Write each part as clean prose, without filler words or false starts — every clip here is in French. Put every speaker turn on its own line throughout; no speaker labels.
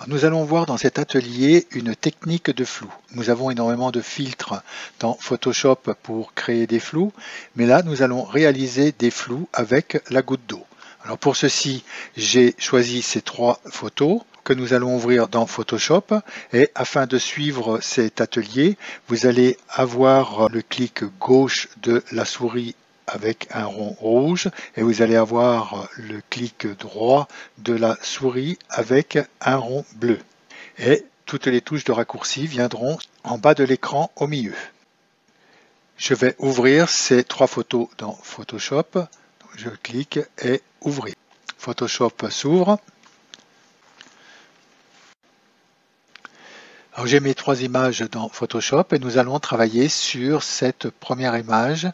Nous allons voir dans cet atelier une technique de flou. Nous avons énormément de filtres dans Photoshop pour créer des flous, mais là nous allons réaliser des flous avec la goutte d'eau. Alors pour ceci, j'ai choisi ces trois photos que nous allons ouvrir dans Photoshop, et afin de suivre cet atelier, vous allez avoir le clic gauche de la souris avec un rond rouge, et vous allez avoir le clic droit de la souris avec un rond bleu. Et toutes les touches de raccourci viendront en bas de l'écran au milieu. Je vais ouvrir ces trois photos dans Photoshop. Je clique et ouvrir. Photoshop s'ouvre. Alors j'ai mes trois images dans Photoshop et nous allons travailler sur cette première image.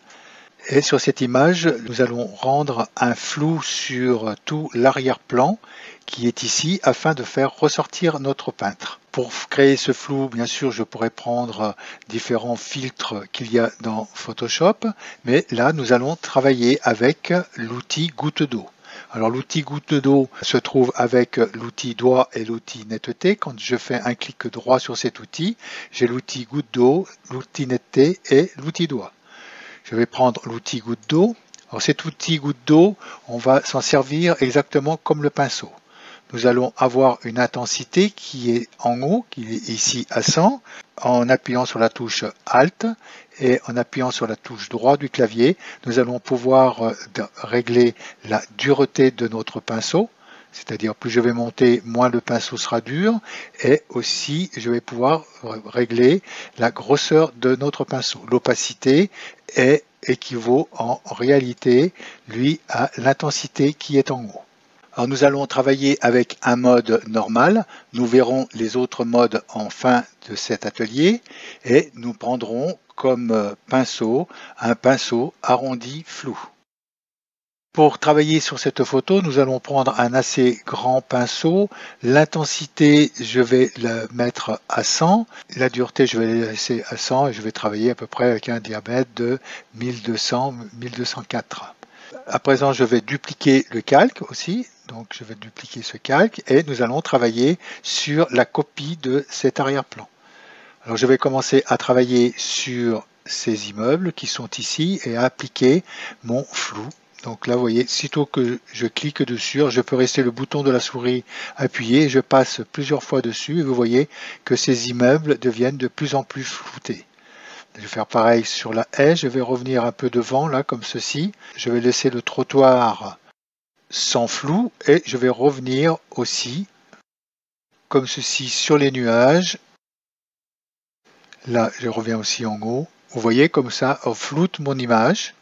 Et sur cette image, nous allons rendre un flou sur tout l'arrière-plan qui est ici afin de faire ressortir notre peintre. Pour créer ce flou, bien sûr, je pourrais prendre différents filtres qu'il y a dans Photoshop, mais là, nous allons travailler avec l'outil goutte d'eau. Alors l'outil goutte d'eau se trouve avec l'outil doigt et l'outil netteté. Quand je fais un clic droit sur cet outil, j'ai l'outil goutte d'eau, l'outil netteté et l'outil doigt. Je vais prendre l'outil goutte d'eau. Alors cet outil goutte d'eau, on va s'en servir exactement comme le pinceau. Nous allons avoir une intensité qui est en haut, qui est ici à 100. En appuyant sur la touche Alt et en appuyant sur la touche droite du clavier, nous allons pouvoir régler la dureté de notre pinceau. C'est-à-dire plus je vais monter, moins le pinceau sera dur, et aussi je vais pouvoir régler la grosseur de notre pinceau. L'opacité équivaut en réalité, lui, à l'intensité qui est en haut. Alors nous allons travailler avec un mode normal. Nous verrons les autres modes en fin de cet atelier, et nous prendrons comme pinceau un pinceau arrondi flou. Pour travailler sur cette photo, nous allons prendre un assez grand pinceau. L'intensité, je vais la mettre à 100. La dureté, je vais la laisser à 100 et je vais travailler à peu près avec un diamètre de 1200-1204. À présent, je vais dupliquer le calque aussi. Donc, je vais dupliquer ce calque et nous allons travailler sur la copie de cet arrière-plan. Alors, je vais commencer à travailler sur ces immeubles qui sont ici et à appliquer mon flou. Donc là, vous voyez, sitôt que je clique dessus, je peux rester le bouton de la souris appuyé, je passe plusieurs fois dessus et vous voyez que ces immeubles deviennent de plus en plus floutés. Je vais faire pareil sur la haie, je vais revenir un peu devant, là, comme ceci. Je vais laisser le trottoir sans flou et je vais revenir aussi, comme ceci, sur les nuages. Là, je reviens aussi en haut. Vous voyez, comme ça, on floute mon image.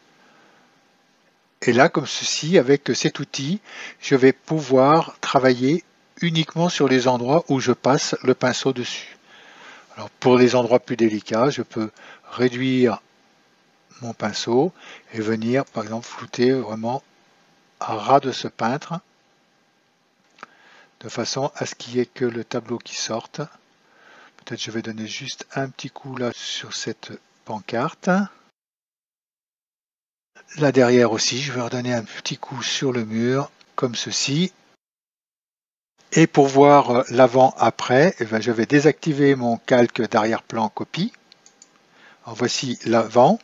Et là, comme ceci, avec cet outil, je vais pouvoir travailler uniquement sur les endroits où je passe le pinceau dessus. Alors, pour les endroits plus délicats, je peux réduire mon pinceau et venir, par exemple, flouter vraiment à ras de ce peintre, de façon à ce qu'il n'y ait que le tableau qui sorte. Peut-être je vais donner juste un petit coup là sur cette pancarte. Là derrière aussi, je vais redonner un petit coup sur le mur, comme ceci. Et pour voir l'avant-après, je vais désactiver mon calque d'arrière-plan copie. Alors voici l'avant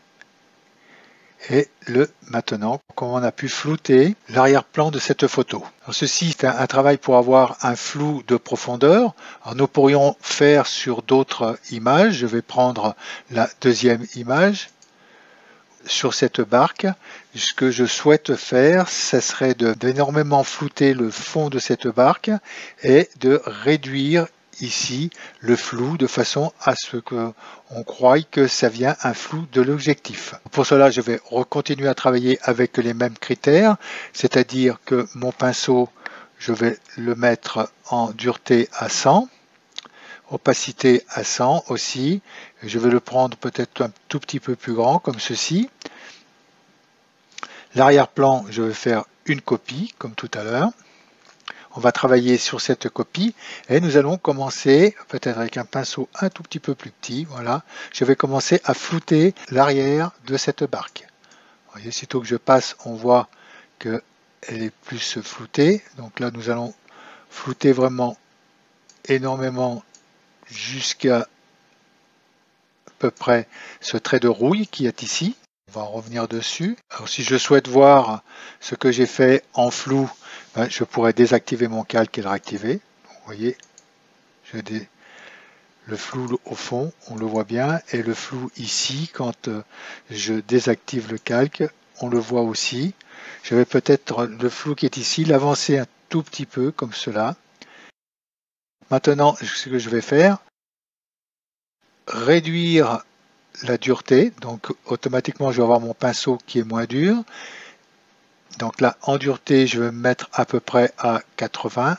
et le maintenant, comme on a pu flouter l'arrière-plan de cette photo. Alors ceci, c'est un travail pour avoir un flou de profondeur. Alors nous pourrions faire sur d'autres images. Je vais prendre la deuxième image. Sur cette barque, ce que je souhaite faire, ce serait d'énormément flouter le fond de cette barque et de réduire ici le flou de façon à ce qu'on croie que ça vient un flou de l'objectif. Pour cela, je vais continuer à travailler avec les mêmes critères, c'est-à-dire que mon pinceau, je vais le mettre en dureté à 100. Opacité à 100 aussi. Je vais le prendre peut-être un tout petit peu plus grand, comme ceci. L'arrière-plan, je vais faire une copie, comme tout à l'heure. on va travailler sur cette copie et nous allons commencer, peut-être avec un pinceau un tout petit peu plus petit, voilà, je vais commencer à flouter l'arrière de cette barque. Vous voyez, sitôt que je passe, on voit qu'elle est plus floutée. Donc là, nous allons flouter vraiment énormément jusqu'à peu près ce trait de rouille qui est ici. On va revenir dessus. Alors si je souhaite voir ce que j'ai fait en flou, ben, je pourrais désactiver mon calque et le réactiver. Vous voyez, le flou au fond, on le voit bien, et le flou ici, quand je désactive le calque, on le voit aussi. Je vais peut-être, le flou qui est ici, l'avancer un tout petit peu, comme cela. Maintenant, ce que je vais faire, réduire la dureté, donc automatiquement je vais avoir mon pinceau qui est moins dur. Donc là, en dureté, je vais me mettre à peu près à 80.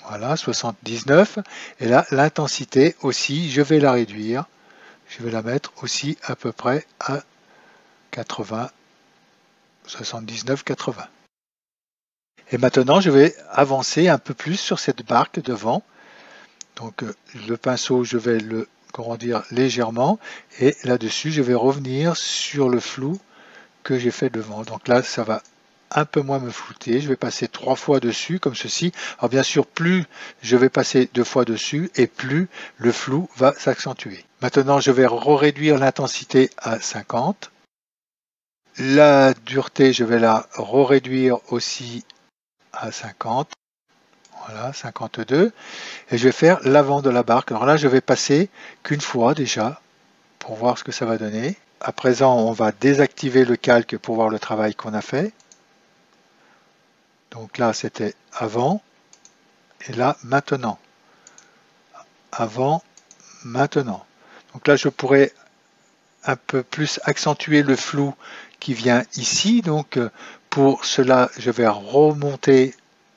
Voilà, 79. Et là, l'intensité aussi, je vais la réduire. Je vais la mettre aussi à peu près à 80, 79, 80. Et maintenant, je vais avancer un peu plus sur cette barque devant. Donc le pinceau, je vais le grandir légèrement. Et là-dessus, je vais revenir sur le flou que j'ai fait devant. Donc là, ça va un peu moins me flouter. Je vais passer 3 fois dessus, comme ceci. Alors bien sûr, plus je vais passer 2 fois dessus, et plus le flou va s'accentuer. Maintenant, je vais réduire l'intensité à 50. La dureté, je vais la réduire aussi à 50. Voilà, 52. Et je vais faire l'avant de la barque. Alors là, je vais passer qu'une fois déjà, pour voir ce que ça va donner. À présent, on va désactiver le calque pour voir le travail qu'on a fait. Donc là, c'était avant. Et là, maintenant. Avant, maintenant. Donc là, je pourrais un peu plus accentuer le flou qui vient ici. Donc pour cela, je vais remonter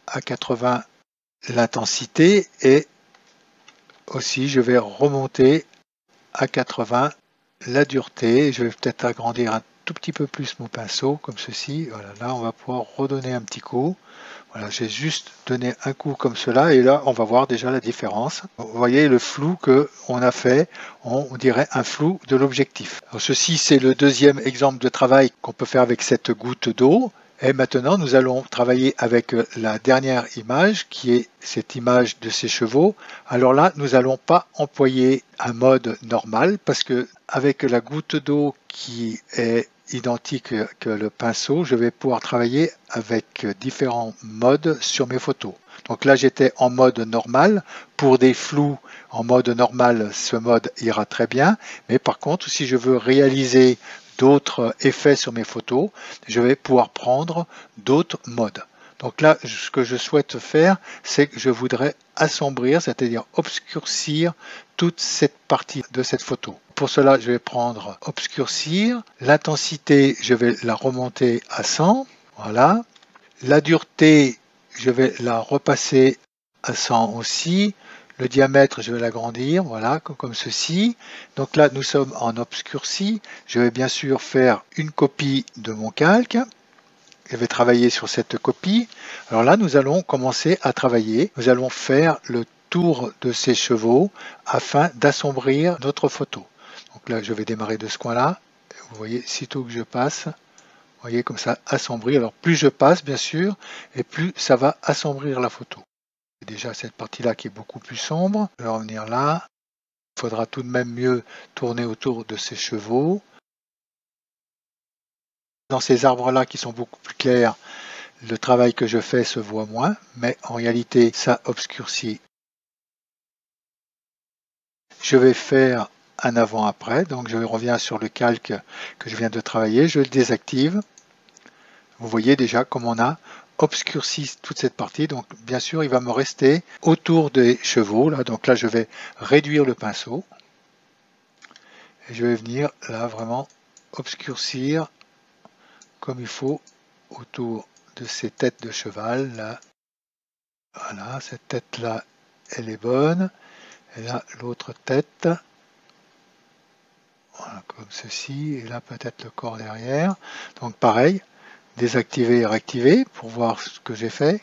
à 80 l'intensité et aussi je vais remonter à 80 la dureté. Je vais peut-être agrandir un tout petit peu plus mon pinceau comme ceci. Voilà, là on va pouvoir redonner un petit coup. Voilà, j'ai juste donné un coup comme cela et là on va voir déjà la différence. Vous voyez le flou qu'on a fait, on dirait un flou de l'objectif. Ceci c'est le deuxième exemple de travail qu'on peut faire avec cette goutte d'eau. Et maintenant nous allons travailler avec la dernière image qui est cette image de ces chevaux. Alors là nous n'allons pas employer un mode normal parce que avec la goutte d'eau qui est identique que le pinceau, je vais pouvoir travailler avec différents modes sur mes photos. Donc là, j'étais en mode normal. Pour des flous, en mode normal, ce mode ira très bien. Mais par contre, si je veux réaliser d'autres effets sur mes photos, je vais pouvoir prendre d'autres modes. Donc là, ce que je souhaite faire, c'est que je voudrais assombrir, c'est-à-dire obscurcir toute cette partie de cette photo. Pour cela, je vais prendre obscurcir. L'intensité, je vais la remonter à 100. Voilà. La dureté, je vais la repasser à 100 aussi. Le diamètre, je vais l'agrandir, voilà, comme ceci. Donc là, nous sommes en obscurci. Je vais bien sûr faire une copie de mon calque. Je vais travailler sur cette copie. Alors là, nous allons commencer à travailler. Nous allons faire le tour de ces chevaux afin d'assombrir notre photo. Donc là, je vais démarrer de ce coin-là. Vous voyez, sitôt que je passe, vous voyez comme ça, assombrir. Alors plus je passe, bien sûr, et plus ça va assombrir la photo. Déjà cette partie-là qui est beaucoup plus sombre. Je vais revenir là. Il faudra tout de même mieux tourner autour de ces chevaux. Dans ces arbres-là qui sont beaucoup plus clairs, le travail que je fais se voit moins, mais en réalité, ça obscurcit. Je vais faire un avant-après, donc je reviens sur le calque que je viens de travailler, je le désactive. Vous voyez déjà comme on a obscurci toute cette partie, donc bien sûr, il va me rester autour des chevaux, là, donc là, je vais réduire le pinceau. Et je vais venir là vraiment obscurcir comme il faut autour de ces têtes de cheval là. Voilà, cette tête là elle est bonne, et là l'autre tête, voilà, comme ceci, et là peut-être le corps derrière. Donc pareil, désactiver et réactiver pour voir ce que j'ai fait.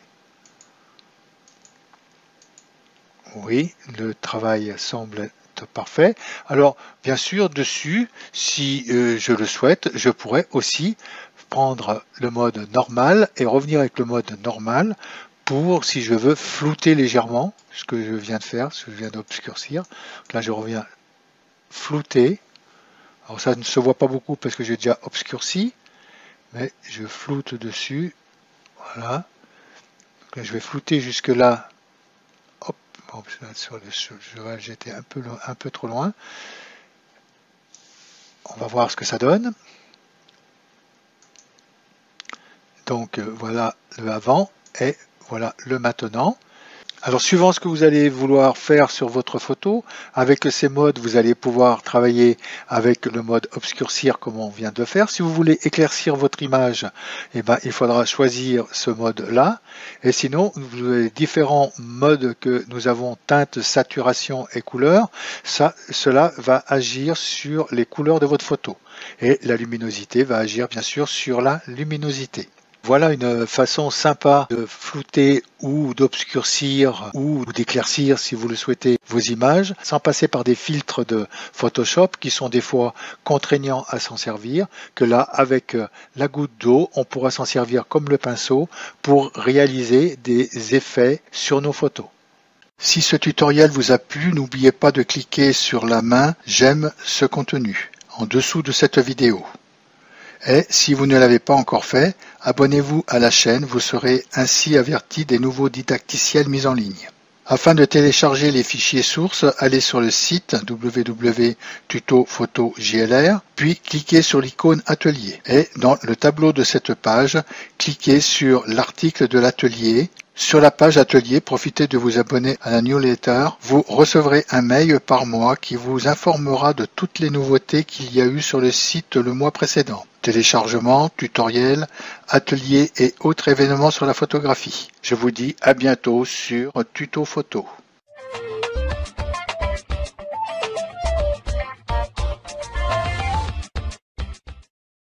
Oui, le travail semble être parfait. Alors, bien sûr, dessus, si je le souhaite, je pourrais aussi prendre le mode normal et revenir avec le mode normal pour, si je veux, flouter légèrement, ce que je viens de faire, ce que je viens d'obscurcir. Là, je reviens flouter. Alors, ça ne se voit pas beaucoup parce que j'ai déjà obscurci, mais je floute dessus. Voilà. Donc là, je vais flouter jusque là. Hop, bon, sur le cheval, j'étais un peu trop loin. On va voir ce que ça donne. Donc voilà le avant et voilà le maintenant. Alors suivant ce que vous allez vouloir faire sur votre photo, avec ces modes, vous allez pouvoir travailler avec le mode obscurcir comme on vient de faire. Si vous voulez éclaircir votre image, eh ben, il faudra choisir ce mode-là. Et sinon, vous avez différents modes que nous avons, teinte, saturation et couleur. Cela va agir sur les couleurs de votre photo. Et la luminosité va agir bien sûr sur la luminosité. Voilà une façon sympa de flouter ou d'obscurcir ou d'éclaircir, si vous le souhaitez, vos images, sans passer par des filtres de Photoshop qui sont des fois contraignants à s'en servir, que là, avec la goutte d'eau, on pourra s'en servir comme le pinceau pour réaliser des effets sur nos photos. Si ce tutoriel vous a plu, n'oubliez pas de cliquer sur la main « J'aime ce contenu » en dessous de cette vidéo. Et si vous ne l'avez pas encore fait, abonnez-vous à la chaîne, vous serez ainsi averti des nouveaux didacticiels mis en ligne. Afin de télécharger les fichiers sources, allez sur le site www.tutophotogLR, puis cliquez sur l'icône Atelier. Et dans le tableau de cette page, cliquez sur l'article de l'atelier. Sur la page Atelier, profitez de vous abonner à la newsletter. Vous recevrez un mail par mois qui vous informera de toutes les nouveautés qu'il y a eu sur le site le mois précédent. Téléchargements, tutoriels, ateliers et autres événements sur la photographie. Je vous dis à bientôt sur Tuto Photo.